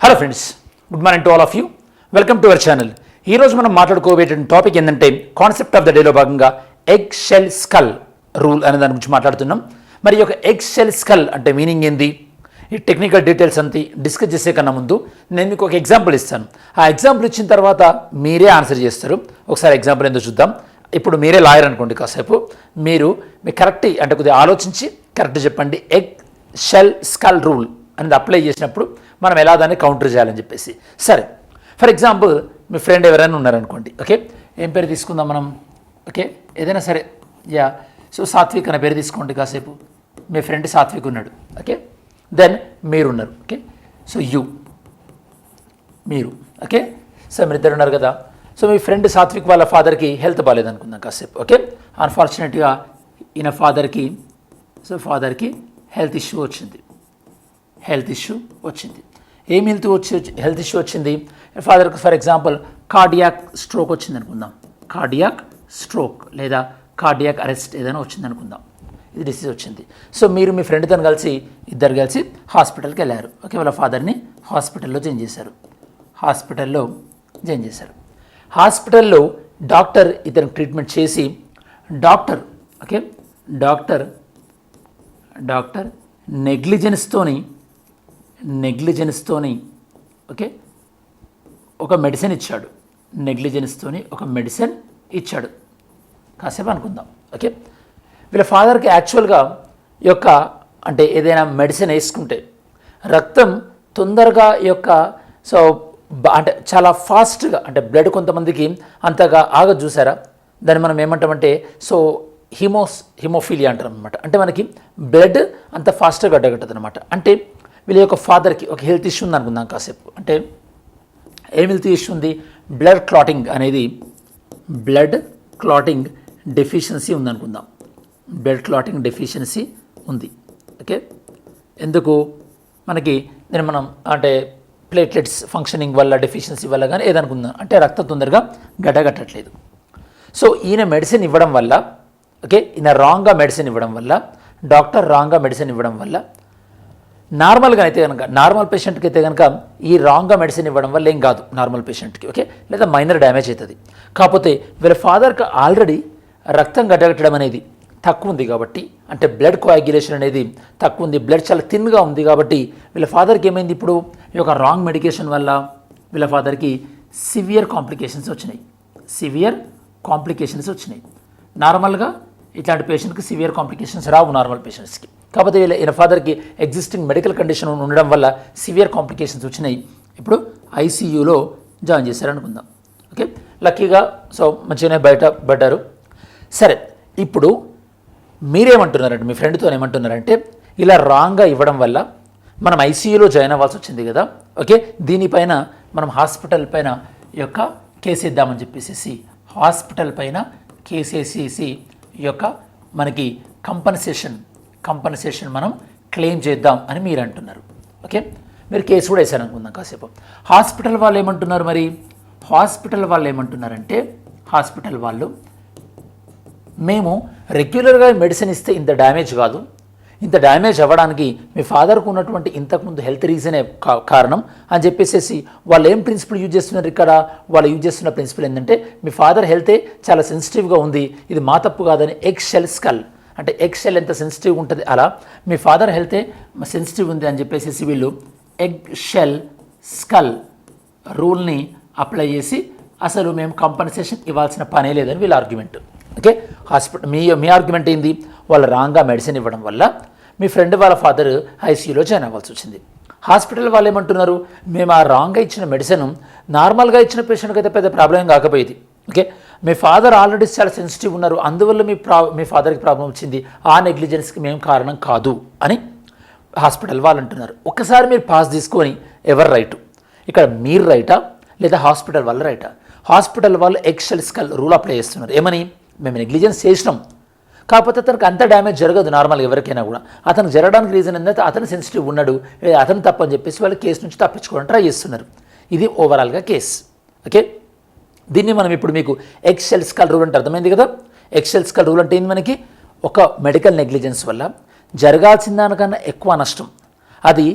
Hello friends, good morning to all of you. Welcome to our channel. ఈరోజు మనం మాట్లాడుకోబోయే topic ఏంటంటే concept of the డేలో భాగంగా egg shell skull rule అనే దాని గురించి మాట్లాడుతున్నాం. మరి ఒక ఎగ్ షెల్ స్కల్ అంటే మీనింగ్ ఏంది, ఈ టెక్నికల్ డీటెయిల్స్ అంతా డిస్కస్ చేసే కన్నా ముందు నేను మీకు ఒక ఎగ్జాంపుల్ ఇస్తాను. ఆ ఎగ్జాంపుల్ ఇచ్చిన తర్వాత మీరే ఆన్సర్ చేస్తారు. ఒకసారి ఎగ్జాంపుల్ ఏందో చూద్దాం. ఇప్పుడు మీరే లాయర్ అనుకోండి, కాసేపు మీరు కరెక్ట్ అంటే కొద్దిగా ఆలోచించి కరెక్ట్ చెప్పండి. ఎగ్ షెల్ స్కల్ రూల్ అనేది అప్లై చేసినప్పుడు మనం ఎలా దాన్ని కౌంటర్ చేయాలని చెప్పేసి. సరే, ఫర్ ఎగ్జాంపుల్ మీ ఫ్రెండ్ ఎవరైనా ఉన్నారనుకోండి. ఓకే, ఏం పేరు తీసుకుందాం మనం? ఓకే, ఏదైనా సరే, యా. సో సాత్విక్ అనే పేరు తీసుకోండి. కాసేపు మీ ఫ్రెండ్ సాత్విక్ ఉన్నాడు. ఓకే, దెన్ మీరున్నారు. ఓకే, సో మీరు. ఓకే, సో మీరు ఇద్దరు ఉన్నారు కదా. సో మీ ఫ్రెండ్ సాత్విక్ వాళ్ళ ఫాదర్కి హెల్త్ బాగాలేదు అనుకుందాం కాసేపు. ఓకే, అన్ఫార్చునేట్గా ఈయన ఫాదర్కి హెల్త్ ఇష్యూ వచ్చింది. ఏం హెల్త్ ఇష్యూ వచ్చింది? ఫాదర్కి ఫర్ ఎగ్జాంపుల్ కార్డియాక్ స్ట్రోక్ వచ్చింది అనుకుందాం. కార్డియాక్ స్ట్రోక్ లేదా కార్డియాక్ అరెస్ట్ ఏదైనా వచ్చింది అనుకుందాం. ఇది డిసీజ్ వచ్చింది. సో మీరు మీ ఫ్రెండ్తో ఇద్దరు కలిసి హాస్పిటల్కి వెళ్ళారు. ఓకే, వాళ్ళ ఫాదర్ని హాస్పిటల్లో జాయిన్ చేశారు. హాస్పిటల్లో డాక్టర్ ఇతనికి ట్రీట్మెంట్ చేసి డాక్టర్ నెగ్లిజెన్స్తోని ఓకే ఒక మెడిసిన్ ఇచ్చాడు. కాసేపు అనుకుందాం. ఓకే, వీళ్ళ ఫాదర్కి యాక్చువల్గా అంటే ఏదైనా మెడిసిన్ వేసుకుంటే రక్తం తొందరగా సో అంటే చాలా ఫాస్ట్గా అంటే బ్లడ్ కొంతమందికి అంతగా ఆగదు, చూసారా? దాన్ని మనం ఏమంటామంటే సో హిమోఫీలియా అంటారు అనమాట. అంటే మనకి బ్లడ్ అంత ఫాస్ట్గా గడ్డగట్టదు అనమాట. అంటే వీళ్ళ యొక్క ఫాదర్కి ఒక హెల్త్ ఇష్యూ ఉంది అనుకుందాం కాసేపు. అంటే ఏం హెల్త్ ఇష్యూ ఉంది? బ్లడ్ క్లాటింగ్ డెఫిషియన్సీ ఉందనుకుందాం. ఉంది. ఓకే, ఎందుకు మనకి మనం అంటే ప్లేట్లెట్స్ ఫంక్షనింగ్ వల్ల డెఫిషియన్సీ వల్ల కానీ ఏదనుకుందాం, అంటే రక్తం తొందరగా గడ్డగట్టట్లేదు. సో ఈయన మెడిసిన్ ఇవ్వడం వల్ల, ఓకే, ఈయన రాంగ్గా మెడిసిన్ ఇవ్వడం వల్ల, డాక్టర్ రాంగ్గా మెడిసిన్ ఇవ్వడం వల్ల, నార్మల్గా అయితే కనుక నార్మల్ పేషెంట్కి అయితే కనుక ఈ రాంగ్గా మెడిసిన్ ఇవ్వడం వల్ల ఏం కాదు నార్మల్ పేషెంట్కి. ఓకే, లేదా మైనర్ డ్యామేజ్ అవుతుంది. కాకపోతే వీళ్ళ ఫాదర్కి ఆల్రెడీ రక్తం గడ్డగట్టడం అనేది తక్కువ ఉంది కాబట్టి, అంటే బ్లడ్ కోయాగ్యులేషన్ అనేది తక్కువ ఉంది, బ్లడ్ చాలా థిన్గా ఉంది కాబట్టి వీళ్ళ ఫాదర్కి ఏమైంది? ఇప్పుడు ఈ యొక్క రాంగ్ మెడికేషన్ వల్ల వీళ్ళ ఫాదర్కి సివియర్ కాంప్లికేషన్స్ వచ్చినాయి. నార్మల్గా ఇట్లాంటి పేషెంట్కి సివియర్ కాంప్లికేషన్స్ రావు నార్మల్ పేషెంట్స్కి. కాకపోతే ఈయన ఫాదర్కి ఎగ్జిస్టింగ్ మెడికల్ కండిషన్ ఉండడం వల్ల సివియర్ కాంప్లికేషన్స్ వచ్చినాయి. ఇప్పుడు ఐసీయూలో జాయిన్ చేశారనుకుందాం. ఓకే, లక్కీగా సో మంచిగానే బయటపడ్డారు. సరే, ఇప్పుడు మీరేమంటున్నారంటే మీ ఫ్రెండ్తో ఏమంటున్నారంటే ఇలా రాంగ్గా ఇవ్వడం వల్ల మనం ఐసీయూలో జాయిన్ అవ్వాల్సి వచ్చింది కదా. ఓకే, దీనిపైన మనం హాస్పిటల్ పైన కేసు ఇద్దామని చెప్పేసి హాస్పిటల్ పైన కేసేసి మనకి కంపన్సేషన్ మనం క్లెయిమ్ చేద్దాం అని మీరు అంటున్నారు. ఓకే, మీరు కేసు కూడా వేసారు అనుకుందాం కాసేపు. హాస్పిటల్ వాళ్ళు ఏమంటున్నారంటే హాస్పిటల్ వాళ్ళు మేము రెగ్యులర్గా మెడిసిన్ ఇస్తే ఇంత డ్యామేజ్ కాదు, ఇంత డ్యామేజ్ అవ్వడానికి మీ ఫాదర్కు ఉన్నటువంటి ఇంతకుముందు హెల్త్ రీజనే కారణం అని చెప్పేసి వాళ్ళు ఏం ప్రిన్సిపల్ యూజ్ చేస్తున్నారు ఇక్కడ? వాళ్ళు యూజ్ చేస్తున్న ప్రిన్సిపల్ ఏంటంటే మీ ఫాదర్ హెల్తే చాలా సెన్సిటివ్గా ఉంది, ఇది మా తప్పు కాదని. ఎగ్ షెల్ స్కల్ అంటే ఎగ్ షెల్ ఎంత సెన్సిటివ్గా ఉంటుంది అలా మీ ఫాదర్ హెల్తే సెన్సిటివ్ ఉంది అని చెప్పేసి వీళ్ళు ఎగ్ షెల్ స్కల్ రూల్ని అప్లై చేసి అసలు మేము కంపన్సేషన్ ఇవ్వాల్సిన పనే లేదని వీళ్ళ ఆర్గ్యుమెంట్. ఓకే, హాస్పిటల్ మీ ఆర్గ్యుమెంట్ ఏంది? వాళ్ళు రాంగ్గా మెడిసిన్ ఇవ్వడం వల్ల మీ ఫ్రెండ్ వాళ్ళ ఫాదర్ ఐసీయూలో జాయిన్ అవ్వాల్సి వచ్చింది. హాస్పిటల్ వాళ్ళు ఏమంటున్నారు? మేము ఆ రాంగ్గా ఇచ్చిన మెడిసిన్ నార్మల్గా ఇచ్చిన పేషెంట్కి అయితే పెద్ద ప్రాబ్లం కాకపోయేది. ఓకే, మీ ఫాదర్ ఆల్రెడీ చాలా సెన్సిటివ్ ఉన్నారు, అందువల్ల మీ ఫాదర్కి ప్రాబ్లం వచ్చింది, ఆ నెగ్లిజెన్స్కి మేము కారణం కాదు అని హాస్పిటల్ వాళ్ళు అంటున్నారు. ఒక్కసారి మీరు పాస్ తీసుకొని ఎవరు రైటు? ఇక్కడ మీరు రైటా లేదా హాస్పిటల్ వాళ్ళు రైటా? హాస్పిటల్ వాళ్ళు egg shell skull rule apply చేస్తున్నారు. ఏమని? మేము నెగ్లిజెన్స్ చేసినాం, కాకపోతే అతనికి అంత డ్యామేజ్ జరగదు నార్మల్గా ఎవరికైనా కూడా. అతను జరగడానికి రీజన్ ఏంటంటే అతను సెన్సిటివ్ ఉన్నాడు, అతను తప్పని చెప్పేసి వాళ్ళు కేసు నుంచి తప్పించుకోవడానికి ట్రై చేస్తున్నారు. ఇది ఓవరాల్గా కేసు. ఓకే, దీన్ని మనం ఇప్పుడు మీకు ఎగ్ షెల్ స్కల్ రూల్ అంటే అర్థమైంది కదా. ఎగ్ షెల్ స్కల్ రూల్ అంటే ఏంది? మనకి ఒక మెడికల్ నెగ్లిజెన్స్ వల్ల జరగాల్సిన దానికన్నా ఎక్కువ నష్టం అది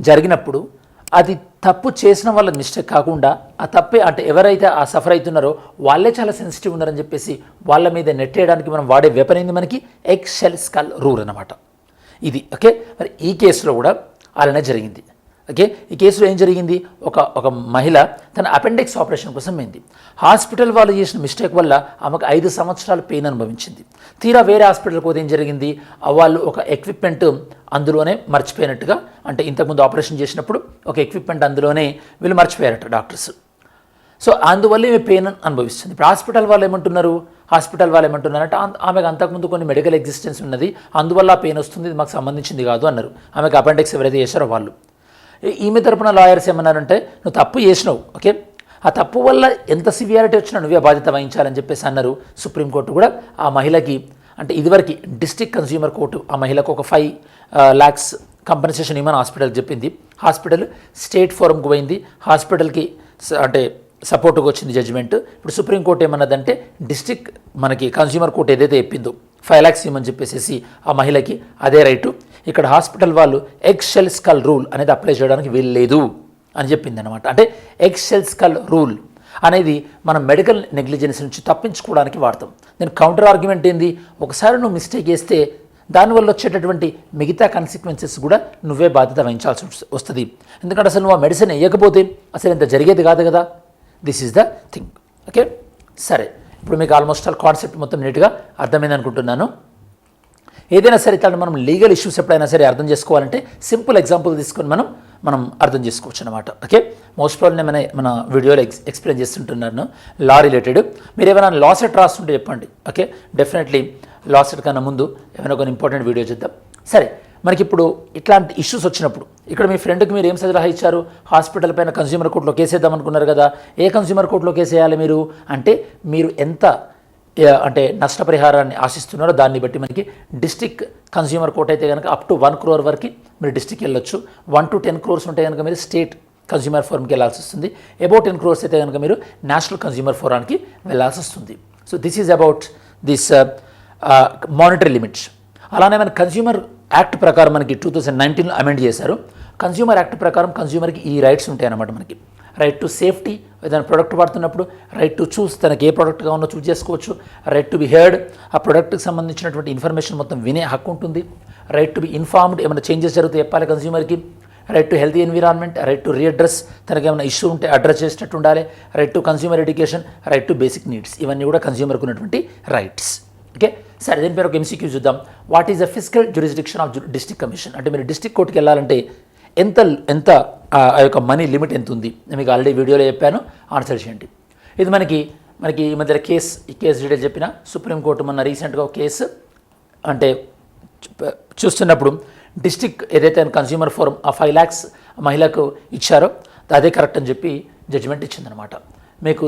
జరిగినప్పుడు అది తప్పు చేసిన వాళ్ళ మిస్టేక్ కాకుండా ఆ తప్పే అంటే ఎవరైతే ఆ సఫర్ అవుతున్నారో వాళ్ళే చాలా సెన్సిటివ్ ఉన్నారని చెప్పేసి వాళ్ళ మీద నెట్టేయడానికి మనం వాడే వెపన్ ఏంది మనకి ఎగ్ షెల్ స్కల్ రూల్ అన్నమాట ఇది. ఓకే, మరి ఈ కేసులో కూడా అలానే జరిగింది. ఓకే, ఈ కేసులో ఏం జరిగింది, ఒక మహిళ తన అపెండిక్స్ ఆపరేషన్ కోసం పోయింది. హాస్పిటల్ వాళ్ళు చేసిన మిస్టేక్ వల్ల ఆమెకు 5 సంవత్సరాలు పెయిన్ అనుభవించింది. తీరా వేరే హాస్పిటల్కి పోతే ఏం జరిగింది, వాళ్ళు ఒక ఎక్విప్మెంట్ అందులోనే మర్చిపోయినట్టుగా, అంటే ఇంతకుముందు ఆపరేషన్ చేసినప్పుడు ఒక ఎక్విప్మెంట్ అందులోనే వీళ్ళు మర్చిపోయారట డాక్టర్స్. సో అందువల్ల ఈమె పెయిన్ అనుభవిస్తుంది. ఇప్పుడు హాస్పిటల్ వాళ్ళు ఏమంటున్నారంటే ఆమెకు అంతకుముందు కొన్ని మెడికల్ ఎగ్జిస్టెన్స్ ఉన్నది, అందువల్ల ఆ పెయిన్ వస్తుంది, ఇది మాకు సంబంధించింది కాదు అన్నారు. ఆమెకు అపెండిక్స్ ఎవరైతే చేశారో వాళ్ళు. ఈమె తరపున లాయర్స్ ఏమన్నారంటే నువ్వు తప్పు చేసినావు, ఓకే, ఆ తప్పు వల్ల ఎంత సివియారిటీ వచ్చినా నువ్వే బాధ్యత వహించాలని చెప్పేసి అన్నారు. సుప్రీంకోర్టు కూడా ఆ మహిళకి, అంటే ఇదివరకు డిస్ట్రిక్ట్ కన్స్యూమర్ కోర్టు ఆ మహిళకు ఒక 5 lakhs కంపెన్సేషన్ ఇవ్వమని హాస్పిటల్కి చెప్పింది. హాస్పిటల్ స్టేట్ ఫోరంకి పోయింది, హాస్పిటల్కి అంటే సపోర్ట్గా వచ్చింది జడ్జిమెంట్. ఇప్పుడు సుప్రీంకోర్టు ఏమన్నదంటే డిస్ట్రిక్ట్ మనకి కన్స్యూమర్ కోర్టు ఏదైతే చెప్పిందో 5 lakhs ఇవ్వమని చెప్పేసి ఆ మహిళకి అదే రైటు, ఇక్కడ హాస్పిటల్ వాళ్ళు ఎగ్ షెల్ స్కల్ రూల్ అనేది అప్లై చేయడానికి వీల్లేదు అని చెప్పింది అనమాట. అంటే ఎగ్ షెల్ స్కల్ రూల్ అనేది మనం మెడికల్ నెగ్లిజెన్స్ నుంచి తప్పించుకోవడానికి వాడతాం. నేను కౌంటర్ ఆర్గ్యుమెంట్ ఏంది, ఒకసారి నువ్వు మిస్టేక్ చేస్తే దానివల్ల వచ్చేటటువంటి మిగతా కాన్సిక్వెన్సెస్ కూడా నువ్వే బాధ్యత వహించాల్సి వస్తుంది. ఎందుకంటే అసలు నువ్వు ఆ మెడిసిన్ వేయకపోతే అసలు ఇంత జరిగేది కాదు కదా. This is the thing. Okay, సరే, ఇప్పుడు మీకు ఆల్మోస్ట్ ఆల్ కాన్సెప్ట్ మొత్తం నీట్గా అర్థమైంది అనుకుంటున్నాను. ఏదైనా సరే ఇట్లాంటి మనం లీగల్ ఇష్యూస్ ఎప్పుడైనా సరే అర్థం చేసుకోవాలంటే సింపుల్ ఎగ్జాంపుల్ తీసుకొని మనం అర్థం చేసుకోవచ్చు అనమాట. ఓకే, మోస్ట్ ప్రాబ్లమ్ మన వీడియోలో ఎక్స్ప్లెయిన్ చేస్తుంటున్నాను లా రిలేటెడ్. మీరు ఏమైనా లా సెట్ రాస్తుంటే చెప్పండి. ఓకే, డెఫినెట్లీ లా సెట్ కన్నా ముందు ఏమైనా కొన్ని ఇంపార్టెంట్ వీడియో చేద్దాం. సరే, మనకి ఇప్పుడు ఇట్లాంటి ఇష్యూస్ వచ్చినప్పుడు ఇక్కడ మీ ఫ్రెండ్కి మీరు ఏం సలహా ఇచ్చారు, హాస్పిటల్ పైన కన్స్యూమర్ కోర్టులో కేసు వేద్దాం అనుకున్నారు కదా. ఏ కన్స్యూమర్ కోర్టులో కేసు వేయాలి మీరు అంటే, మీరు ఎంత అంటే నష్టపరిహారాన్ని ఆశిస్తున్నారో దాన్ని బట్టి మనకి డిస్ట్రిక్ట్ కన్స్యూమర్ కోర్ట్ అయితే కనుక అప్ టు 1 crore వరకు మీరు డిస్ట్రిక్ట్ వెళ్ళొచ్చు. 1 to 10 crores ఉంటే కనుక మీరు స్టేట్ కన్స్యూమర్ ఫోరంకి వెళ్ళాల్సి వస్తుంది. అబౌట్ 10 crores అయితే కనుక మీరు నేషనల్ కన్స్యూమర్ ఫోరానికి వెళ్ళాల్సి వస్తుంది. So this is about this monetary limits. అలానే మన కన్స్యూమర్ యాక్ట్ ప్రకారం మనకి 2019లో అమెండ్ చేశారు. కన్స్యూమర్ యాక్ట్ ప్రకారం కన్స్యూమర్కి ఈ రైట్స్ ఉంటాయి అన్నమాట. మనకి రైట్ టు సేఫ్టీ, ఏదైనా ప్రోడక్ట్ వాడుతున్నప్పుడు రైట్ టు చూస్, తనకి ఏ ప్రోడక్ట్ కావాలో చూస్ చేసుకోవచ్చు. రైట్ టు బి హెర్డ్, ఆ ప్రోడక్ట్కి సంబంధించినటువంటి ఇన్ఫర్మేషన్ మొత్తం వినే హక్కు ఉంటుంది. రైట్ టు బి ఇన్ఫార్మ్డ్, ఏమైనా చేంజెస్ జరిగితే చెప్పాలి కన్స్యూమర్కి. Right to healthy environment, right to redress, తనకి ఏమైనా ఇష్యూ ఉంటే అడ్రస్ చేసేటట్టు ఉండాలి. Right to consumer education, right to basic needs, ఇవన్నీ కూడా కన్స్యూమర్కి ఉన్నటువంటి రైట్స్. ఓకే, సరే, దీని పేరు ఒక MCQ చూద్దాం. What is the physical jurisdiction of district commission? అంటే మీరు డిస్ట్రిక్ట్ కోర్టుకి వెళ్ళాలంటే ఎంత ఆ యొక్క మనీ లిమిట్ ఎంత ఉంది, నేను మీకు ఆల్రెడీ వీడియోలో చెప్పాను, ఆన్సర్ చేయండి. ఇది మనకి ఈ మధ్య ఈ కేసు డీటెయిల్ చెప్పిన సుప్రీంకోర్టు మొన్న రీసెంట్గా ఒక కేసు అంటే చూస్తున్నప్పుడు డిస్ట్రిక్ట్ ఏదైతే కన్స్యూమర్ ఫోరం ఆ 5 lakhs మహిళకు ఇచ్చారో అదే కరెక్ట్ అని చెప్పి జడ్జిమెంట్ ఇచ్చిందనమాట. మీకు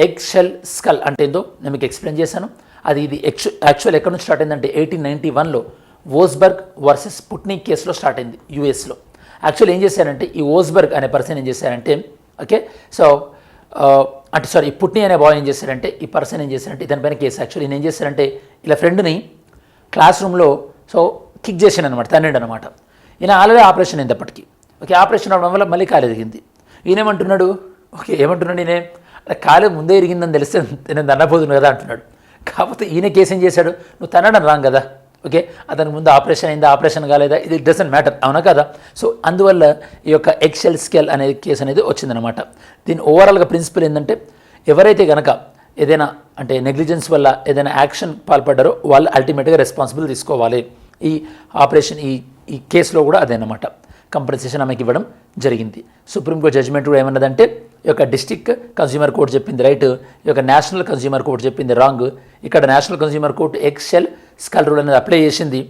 ఎగ్ షెల్ స్కల్ అంటే ఏందో నేను మీకు ఎక్స్ప్లెయిన్ చేశాను. ఇది యాక్చువల్ ఎక్కడ నుంచి స్టార్ట్ అయిందంటే 1891లో వోస్బర్గ్ వర్సెస్ స్పుట్నిక్ కేసులో స్టార్ట్ అయింది యూఎస్లో. యాక్చువల్ ఏం చేశారంటే ఈ వోస్బర్గ్ అనే పర్సన్ ఏం చేశారంటే, ఓకే, సో అంటే ఈ పుట్ని అనే బాయ్ ఏం చేశారంటే, ఈ పర్సన్ ఏం చేశారంటే ఇతనిపైన కేసు యాక్చువల్లీ ఈయన ఏం చేశారంటే ఇలా ఫ్రెండ్ని క్లాస్ రూమ్లో కిక్ చేసాను అనమాట, తన్నిండు అనమాట. ఈయన ఆల్రెడీ ఆపరేషన్ అయింది అప్పటికి. ఓకే, ఆపరేషన్ అవడం వల్ల మళ్ళీ కాలు ఎదిగింది. ఈయనేమంటున్నాడు, ఓకే ఏమంటున్నాడు, ఈయన కాలు ముందే ఎరిగిందని తెలిస్తే నేను తన్నపోతున్నాను కదా అంటున్నాడు. కాకపోతే ఈయన కేసు ఏం చేశాడు, నువ్వు తన్నడం రాంగ్ కదా. ఓకే, అతనికి ముందు ఆపరేషన్ అయిందా, ఆపరేషన్ కాలేదా, ఇది డజంట్ మ్యాటర్, అవునా కదా. సో అందువల్ల ఈ యొక్క ఎగ్ షెల్ స్కేల్ అనే కేసు అనేది వచ్చిందనమాట. దీని ఓవరాల్గా ప్రిన్సిపల్ ఏంటంటే, ఎవరైతే కనుక ఏదైనా అంటే నెగ్లిజెన్స్ వల్ల ఏదైనా యాక్షన్ పాల్పడ్డారో వాళ్ళు అల్టిమేట్గా రెస్పాన్సిబుల్ తీసుకోవాలి. ఈ ఆపరేషన్ ఈ కేసులో కూడా అదేనమాట కంపెన్సేషన్ ఆమెకి ఇవ్వడం జరిగింది. సుప్రీంకోర్టు జడ్జిమెంట్ కూడా ఏమన్నదంటే, ఈ యొక్క డిస్ట్రిక్ట్ కన్స్యూమర్ కోర్టు చెప్పింది రైట్, ఈ యొక్క నేషనల్ కన్స్యూమర్ కోర్టు చెప్పింది రాంగ్. ఇక్కడ national consumer court egg shell skull rule అనేది అప్లై చేసింది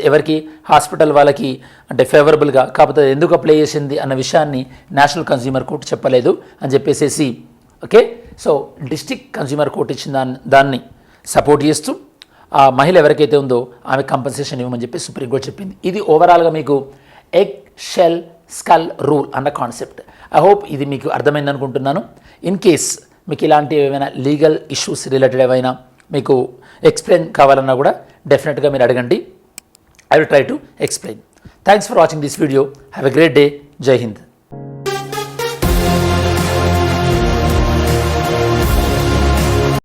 ఎవరికి, హాస్పిటల్ వాళ్ళకి అంటే ఫేవరబుల్గా. కాకపోతే ఎందుకు అప్లై చేసింది అన్న విషయాన్ని నేషనల్ కన్స్యూమర్ కోర్టు చెప్పలేదు అని చెప్పేసి. Okay, so district consumer court ఇచ్చిన దాన్ని సపోర్ట్ చేస్తూ ఆ మహిళ ఎవరికైతే ఉందో ఆమె కంపెన్సేషన్ ఇవ్వమని చెప్పి సుప్రీంకోర్టు చెప్పింది. ఇది ఓవరాల్గా మీకు ఎగ్ షెల్ స్కల్ రూల్ అన్న కాన్సెప్ట్. ఐ హోప్ ఇది మీకు అర్థమైంది అనుకుంటున్నాను. ఇన్ కేస్ మీకు ఇలాంటి ఏమైనా లీగల్ ఇష్యూస్ రిలేటెడ్ ఏమైనా మీకు ఎక్స్ప్లెయిన్ కావాలన్నా కూడా డెఫినెట్గా మీరు అడగండి. I will try to explain. Thanks for watching this video. Have a great day. జై హింద్.